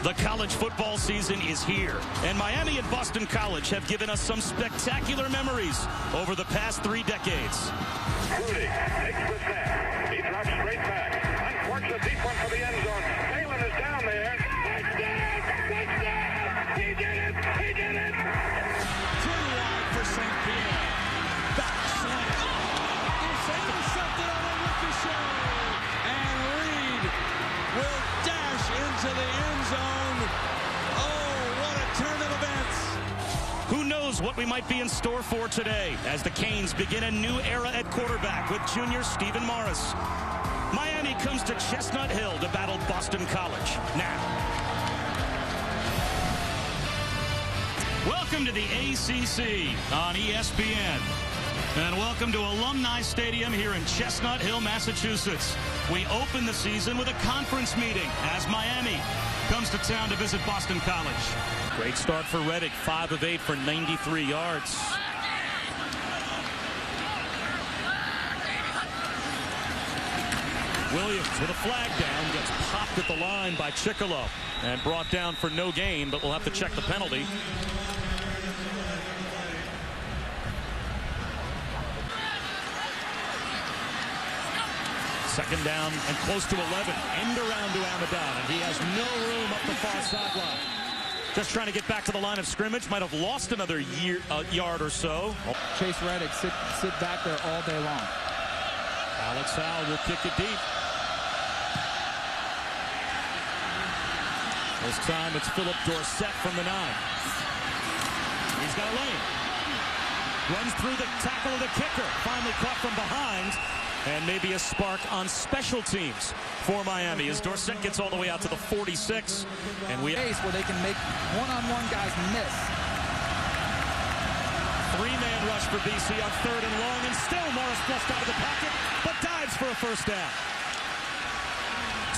The college football season is here, and Miami and Boston College have given us some spectacular memories over the past 3 decades. Rudy takes the snap. He drops straight back. Uncorks a deep one for the end zone. Phelan is down there. Touchdown! Touchdown! He did it! He did it! Too wide for St. Pierre. Back slant. Intercepted on a ricochet. And Reed will dash into the end zone. Oh, what a turn of events. Who knows what we might be in store for today as the Canes begin a new era at quarterback with junior Stephen Morris. Miami comes to Chestnut Hill to battle Boston College. Now, welcome to the ACC on ESPN. And welcome to Alumni Stadium here in Chestnut Hill, Massachusetts. We open the season with a conference meeting as Miami comes to town to visit Boston College. Great start for Reddick, 5 of 8 for 93 yards. Williams with a flag down, gets popped at the line by Chickalo and brought down for no gain, but we'll have to check the penalty. Second down and close to 11. End around to Amadon, and he has no room up the far sideline. Just trying to get back to the line of scrimmage. Might have lost another yard or so. Chase Reddick sit back there all day long. Alex Howell will kick it deep. This time it's Philip Dorsett from the 9. He's got a lane. Runs through the tackle of the kicker. Finally caught from behind. And maybe a spark on special teams for Miami as Dorsett gets all the way out to the 46. And we Case where they can make one-on-one guys miss. 3-man rush for BC on 3rd and long, and still Morris flushed out of the pocket, but dives for a first down.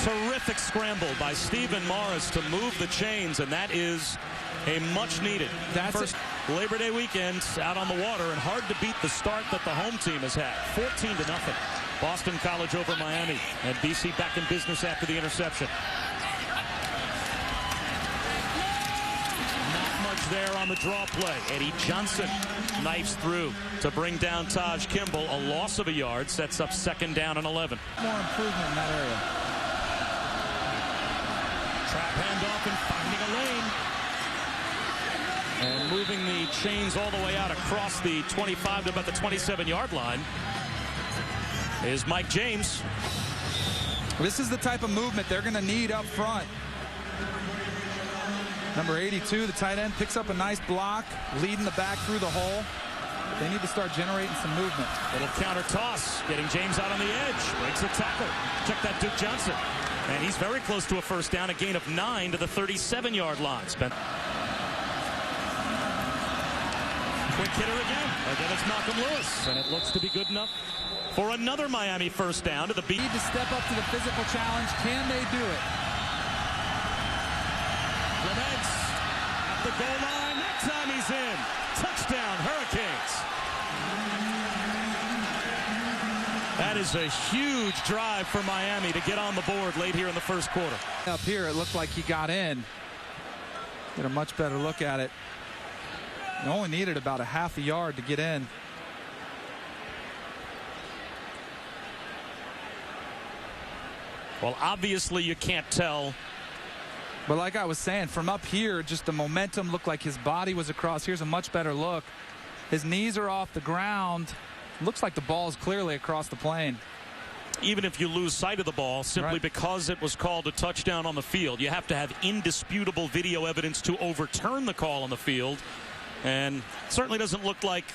Terrific scramble by Stephen Morris to move the chains, and that is a much-needed first Labor Day weekend out on the water, and hard to beat the start that the home team has had. 14-0. Boston College over Miami, and BC back in business after the interception. Not much there on the draw play. Eddie Johnson knifes through to bring down Taj Kimball. A loss of a yard sets up 2nd down and 11. More improvement in that area. Trap handoff and finding a lane. And moving the chains all the way out across the 25 to about the 27-yard line is Mike James. This is the type of movement they're going to need up front. Number 82, the tight end, picks up a nice block, leading the back through the hole. They need to start generating some movement. Little counter toss, getting James out on the edge. Breaks a tackle. Check that Duke Johnson. And he's very close to a first down, a gain of 9 to the 37-yard line. Quick hitter again. Again, it's Malcolm Lewis. And it looks to be good enough for another Miami first down to the beat. Need to step up to the physical challenge. Can they do it? Clements at the goal line. That time he's in. Touchdown, Hurricanes. That is a huge drive for Miami to get on the board late here in the first quarter. Up here, it looked like he got in. Get a much better look at it. He only needed about a half a yard to get in. Well, obviously you can't tell. But like I was saying, from up here, just the momentum looked like his body was across. Here's a much better look. His knees are off the ground. Looks like the ball is clearly across the plane. Even if you lose sight of the ball, simply because it was called a touchdown on the field, you have to have indisputable video evidence to overturn the call on the field. And it certainly doesn't look like,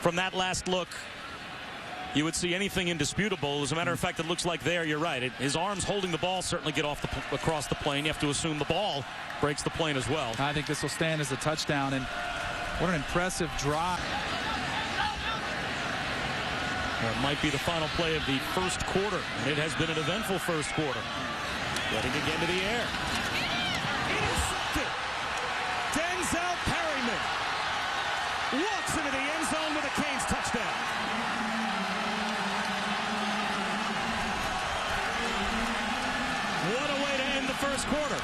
from that last look, you would see anything indisputable. As a matter of fact, it looks like there, you're right. His arms holding the ball certainly get off across the plane. You have to assume the ball breaks the plane as well. I think this will stand as a touchdown, and what an impressive drive. That might be the final play of the first quarter. It has been an eventful first quarter. Getting again to the air. Intercepted. Denzel Perryman walks into the end zone with a Canes touchdown. What a way to end the first quarter.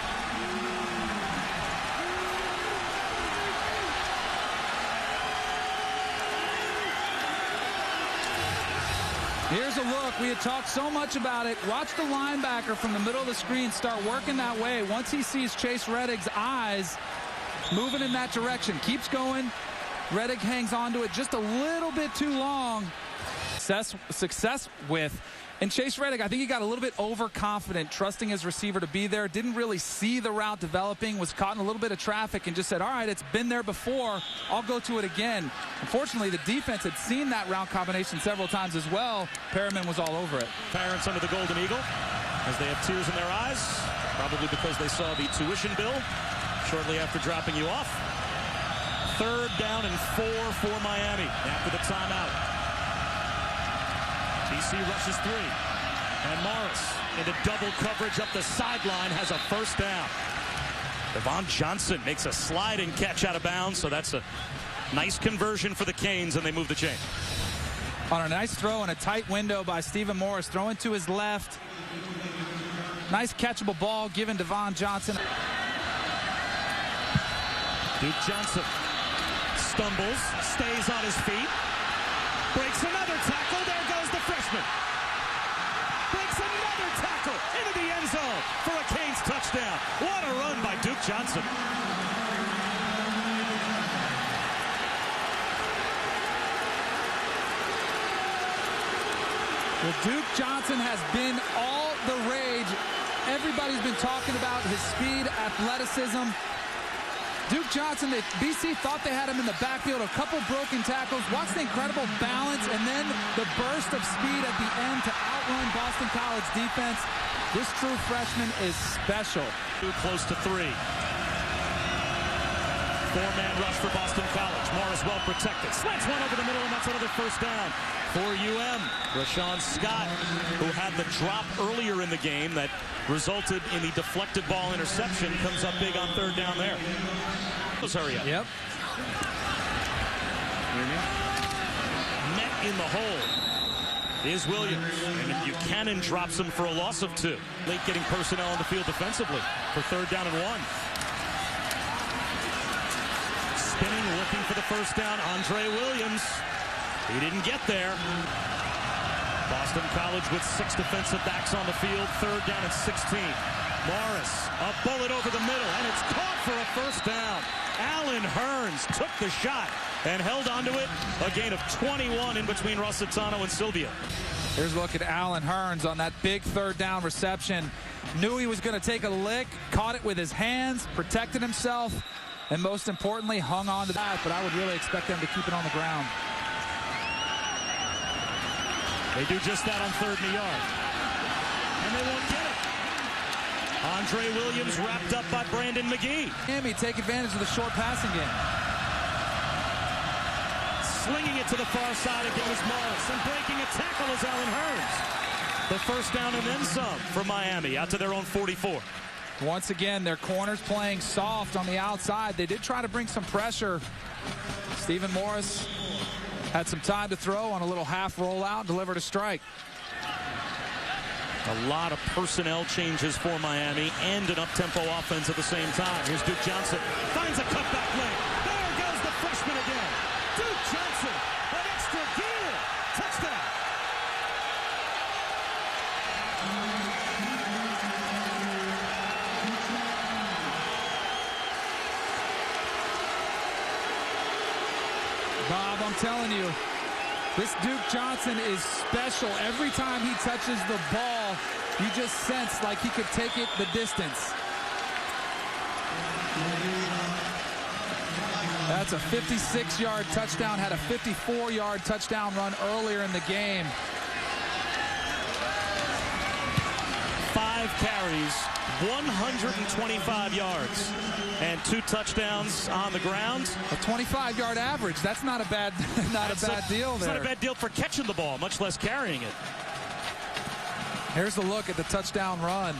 a look. We had talked so much about it. Watch the linebacker from the middle of the screen start working that way. Once he sees Chase Rettig's eyes moving in that direction, keeps going. Rettig hangs on to it just a little bit too long. Success with. And Chase Rettig, I think he got a little bit overconfident, trusting his receiver to be there. Didn't really see the route developing, was caught in a little bit of traffic, and just said, all right, it's been there before. I'll go to it again. Unfortunately, the defense had seen that route combination several times as well. Perriman was all over it. Parents under the Golden Eagle, as they have tears in their eyes, probably because they saw the tuition bill shortly after dropping you off. 3rd down and 4 for Miami after the timeout. BC rushes 3. And Morris into double coverage up the sideline has a 1st down. Devon Johnson makes a sliding catch out of bounds, so that's a nice conversion for the Canes, and they move the chain. On a nice throw and a tight window by Stephen Morris, throwing to his left. Nice catchable ball given Devon Johnson. Duke Johnson stumbles, stays on his feet, breaks another tackle. There goes the freshman. Breaks another tackle into the end zone for a Canes touchdown. What a run by Duke Johnson. Well, Duke Johnson has been all the rage. Everybody's been talking about his speed, athleticism. Duke Johnson, BC thought they had him in the backfield, a couple broken tackles. Watch the incredible balance and then the burst of speed at the end to outrun Boston College defense. This true freshman is special. Too close to 3. 4-man rush for Boston College. Morris well protected. Slants one over the middle, and that's another 1st down for UM. Rashawn Scott, who had the drop earlier in the game that resulted in the deflected ball interception, comes up big on 3rd down there. Let's hurry up. Yep. Met in the hole is Williams. And Buchanan drops him for a loss of 2. Late getting personnel on the field defensively for 3rd down and 1. Spinning, looking for the 1st down, Andre Williams. He didn't get there. Boston College with 6 defensive backs on the field. 3rd down and 16. Morris, a bullet over the middle, and it's caught for a 1st down. Allen Hurns took the shot and held onto it. A gain of 21 in between Rossitano and Sylvia. Here's a look at Allen Hurns on that big 3rd down reception. Knew he was going to take a lick, caught it with his hands, protected himself, and most importantly, hung on to that, but I would really expect them to keep it on the ground. They do just that on 3rd and a yard. And they won't get it. Andre Williams wrapped up by Brandon McGee. Miami take advantage of the short passing game. Slinging it to the far side again is Morris, and breaking a tackle is Allen Hurns. The 1st down and then some for Miami, out to their own 44. Once again, their corners playing soft on the outside. They did try to bring some pressure. Stephen Morris had some time to throw on a little half rollout, delivered a strike. A lot of personnel changes for Miami and an up-tempo offense at the same time. Here's Duke Johnson. Finds a cutback lane. There goes the freshman again. Duke Johnson, an extra gear. Touchdown. Bob, I'm telling you, this Duke Johnson is special. Every time he touches the ball, you just sense like he could take it the distance. That's a 56-yard touchdown, had a 54-yard touchdown run earlier in the game. 5 carries, 125 yards, and 2 touchdowns on the ground. A 25-yard average. That's not a bad, bad deal there. It's not a bad deal for catching the ball, much less carrying it. Here's a look at the touchdown run.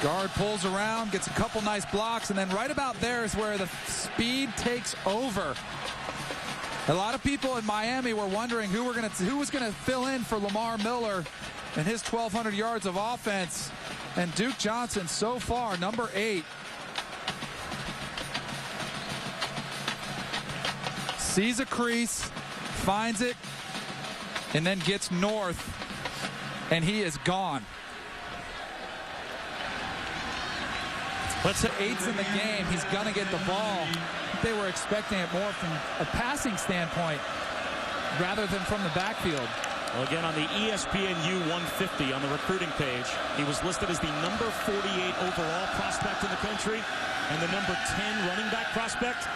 Guard pulls around, gets a couple nice blocks, and then right about there is where the speed takes over. A lot of people in Miami were wondering who was going to fill in for Lamar Miller and his 1,200 yards of offense. And Duke Johnson, so far, number 8. Sees a crease, finds it, and then gets north, and he is gone. Let's say 8's in the game. He's going to get the ball. They were expecting it more from a passing standpoint rather than from the backfield. Well, again, on the ESPNU 150 on the recruiting page, he was listed as the number 48 overall prospect in the country and the number 10 running back prospect.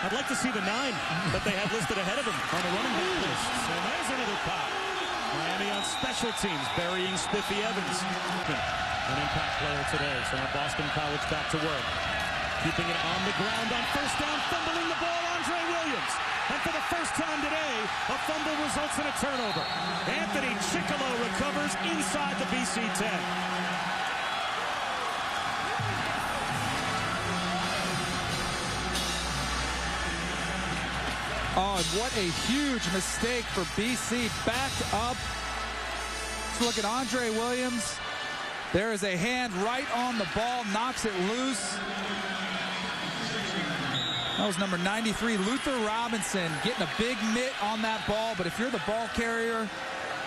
I'd like to see the 9 that they have listed ahead of him on the running back list. So there's another pop. Miami on special teams, burying Spiffy Evans. An impact player today, so now Boston College back to work. Keeping it on the ground on first down, fumbling the ball, Andre Williams. And for the first time today, a fumble results in a turnover. Anthony Chickillo recovers inside the BC 10. Oh, and what a huge mistake for BC. Backed up. Let's look at Andre Williams. There is a hand right on the ball, knocks it loose. That was number 93, Luther Robinson, getting a big mitt on that ball. But if you're the ball carrier,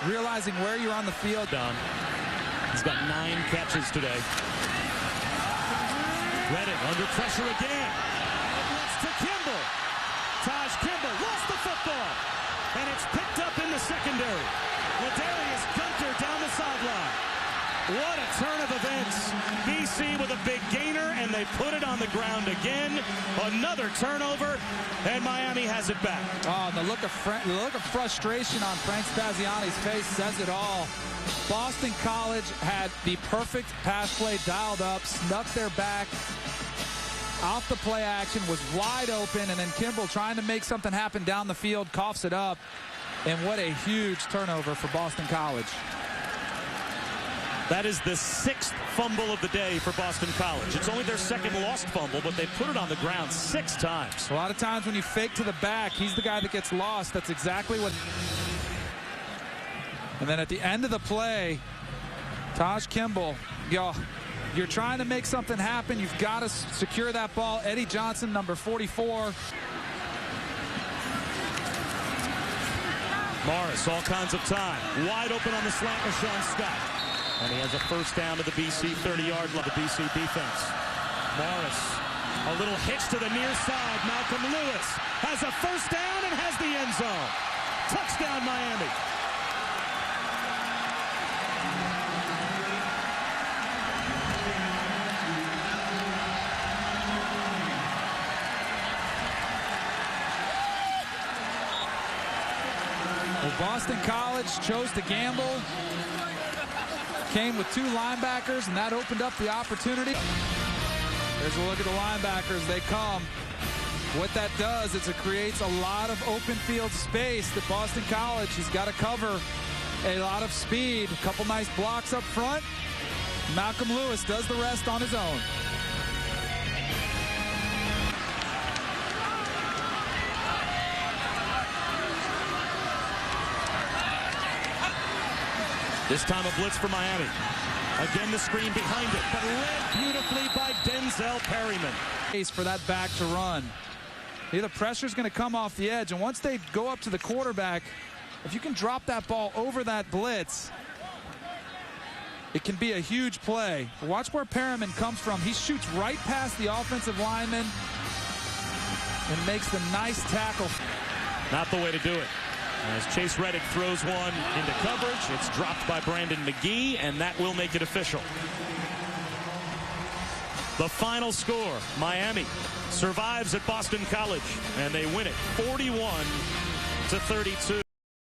realizing where you're on the field. He's got 9 catches today. Redding under pressure again. Blitz to Kimball. Taj Kimball lost the football. And it's picked up in the secondary. Ladarius Gunter down the sideline. What a turn of events. BC with a big gainer, and they put it on the ground again. Another turnover, and Miami has it back. Oh, the look of frustration on Frank Spaziani's face says it all. Boston College had the perfect pass play dialed up, snuck their back. Off the play action, was wide open, and then Kimball trying to make something happen down the field, coughs it up. And what a huge turnover for Boston College. That is the 6th fumble of the day for Boston College. It's only their 2nd lost fumble, but they put it on the ground 6 times. A lot of times when you fake to the back, he's the guy that gets lost. That's exactly what. And then at the end of the play, Taj Kimball, you're trying to make something happen. You've got to secure that ball. Eddie Johnson, number 44. Morris, all kinds of time. Wide open on the slant with Sean Scott. And he has a first down to the BC 30-yard line. The BC defense. Morris, a little hitch to the near side. Malcolm Lewis has a first down and has the end zone. Touchdown, Miami. Well, Boston College chose to gamble. Came with 2 linebackers, and that opened up the opportunity. There's a look at the linebackers. They come. What that does is it creates a lot of open field space that Boston College has got to cover. A lot of speed. A couple nice blocks up front. Malcolm Lewis does the rest on his own. This time a blitz for Miami. Again, the screen behind it, but led beautifully by Denzel Perryman. For that back to run. The pressure's going to come off the edge, and once they go up to the quarterback, if you can drop that ball over that blitz, it can be a huge play. Watch where Perryman comes from. He shoots right past the offensive lineman and makes the nice tackle. Not the way to do it. As Chase Reddick throws one into coverage, it's dropped by Brandon McGee, and that will make it official. The final score, Miami survives at Boston College, and they win it 41-32.